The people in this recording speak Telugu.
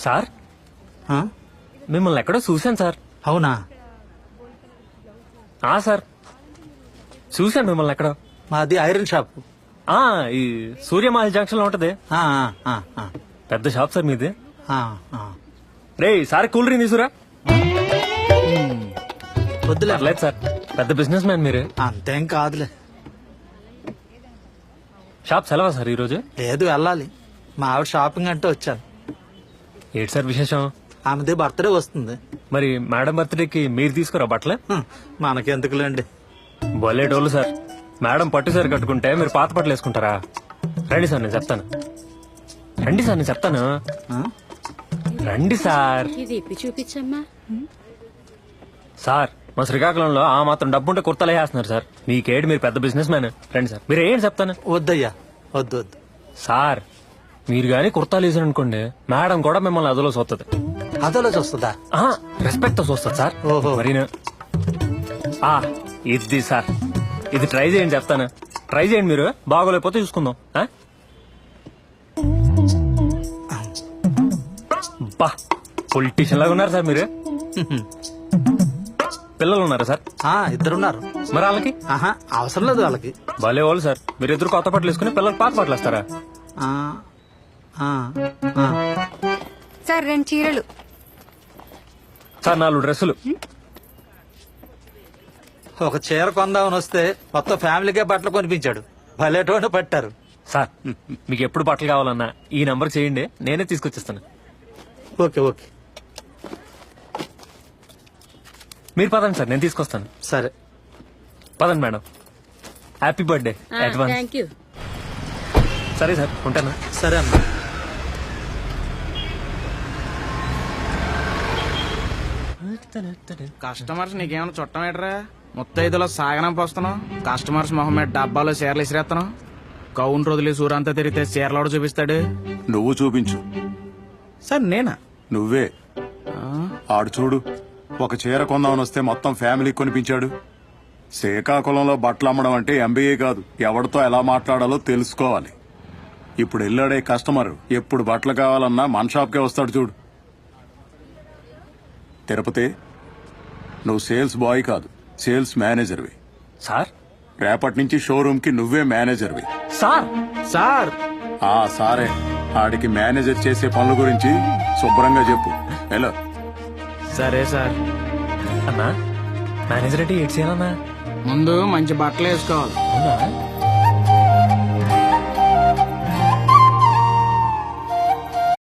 సార్ ఆ? మిమ్మల్ని ఎక్కడో చూశాను సార్. అవునా? సార్ చూశాను మిమ్మల్ని ఎక్కడో. మాది ఐరన్ షాప్. ఈ సూర్యమహల్ జంక్షన్ లో ఉంటది. ఆ, ఆ, ఆ, పెద్ద షాప్ సార్ మీది. ఆ, ఆ. రే సార్ కూల్ డ్రింక్ తీసుకురా. వద్దులే. పర్లేదు సార్, పెద్ద బిజినెస్ మ్యాన్ మీరు. అంతేం కాదులే. షాప్ సెలవా సార్ ఈరోజు? లేదు, వెళ్ళాలి. మా ఆవిడ షాపింగ్ అంటే వచ్చాను. ఏంటి సార్ విశేషం? ఆమెది బర్త్డే వస్తుంది. మరి మేడం బర్త్డేకి మీరు తీసుకురా బట్టలే? మనకెందుకులేండి. బొల్లేటోళ్ళు సార్. మేడం పట్టు సార్ కట్టుకుంటే మీరు పాత బట్టలు వేసుకుంటారా? రండి సార్ నేను చెప్తాను. రండి సార్ నేను చెప్తాను. ఆ? రండి సార్. ఇది ఇప్పి చూపించమ్మా. సార్ మా శ్రీకాకుళంలో ఆ మాత్రం డబ్బుంటే కుర్తలు వేస్తున్నారు సార్. మీకేడు, మీరు పెద్ద బిజినెస్ మ్యాన్. రండి సార్, మీరు ఏంటి చెప్తాను. వద్దయ్యా, వద్దు వద్దు. సార్ మీరు గానీ కుర్తాలు వేసారనుకోండి, మేడం కూడా మిమ్మల్ని అదలో చూస్తుంది. అదోలో చూస్తుందా? రెస్పెక్ట్ తో చూస్తుంది సార్. ఓహో. మరీనా ఇది సార్, ఇది ట్రై చేయండి చెప్తాను. ట్రై చేయండి, మీరు బాగోలేకపోతే చూసుకుందాం. బా పొలిటీషియన్ లాగా ఉన్నారు సార్ మీరు. పిల్లలు ఉన్నారా సార్? ఇద్దరున్నారు. మరి వాళ్ళకి ఆహా, అవసరం లేదు వాళ్ళకి. భలే వాళ్ళు సార్. మీరు ఇద్దరు కొత్త బట్టలు వేసుకుని పిల్లలు పాత బట్టలు వేస్తారా? ఆ, ఆ, ఆ. సార్ 2 చీరలు. సార్ 4 డ్రెస్సులు. ఒక చీర కొందామని వస్తే మొత్తం ఫ్యామిలీకే బట్టలు కొనిపించాడు. భలేటోని పట్టారు. సార్ మీకు ఎప్పుడు బట్టలు కావాలన్నా ఈ నంబర్ చేయండి, నేనే తీసుకొచ్చేస్తాను. ఓకే ఓకే, మీరు పదండి సార్, నేను తీసుకొస్తాను. సరే. పదండి madam. Happy birthday advance. Thank you. సరే సార్, ఉంటానా? సరే అమ్మా. కస్టమర్స్ నీకేమైనా చుట్టమేటరా? ముత్తైదులో సాగనంపు వస్తున్నావు, కస్టమర్స్ మొహం మీద డబ్బాలో చీరలు ఇసిరేస్తున్నావు. కౌంటర్ వదిలి సూరంతా తిరిగితే చీరలోడు చూపిస్తాడు. నువ్వు చూపించు. సార్ నేనా? నువ్వే. ఆడు చూడు, ఒక చీర కొందామని వస్తే మొత్తం ఫ్యామిలీ కొనిపించాడు. శ్రీకాకుళంలో బట్టలు అమ్మడం అంటే ఎంబీఏ కాదు, ఎవరితో ఎలా మాట్లాడాలో తెలుసుకోవాలి. ఇప్పుడు వెళ్ళాడే కస్టమర్ ఎప్పుడు బట్టలు కావాలన్నా మన షాప్కే వస్తాడు చూడు. తిరుపతి, నువ్వు సేల్స్ బాయ్ కాదు, సేల్స్ మేనేజర్వి. సార్ రేపటి నుంచి షోరూమ్ కి నువ్వే మేనేజర్వి. సార్ సార్ సారే, ఆడికి మేనేజర్ చేసే పనుల గురించి శుభ్రంగా చెప్పు. హలో. సరే సార్. అన్నా, మేనేజర్ అంటే ఏడ్ చేయాలన్నా? ముందు మంచి బట్టలు వేసుకోవాలి. అవునా?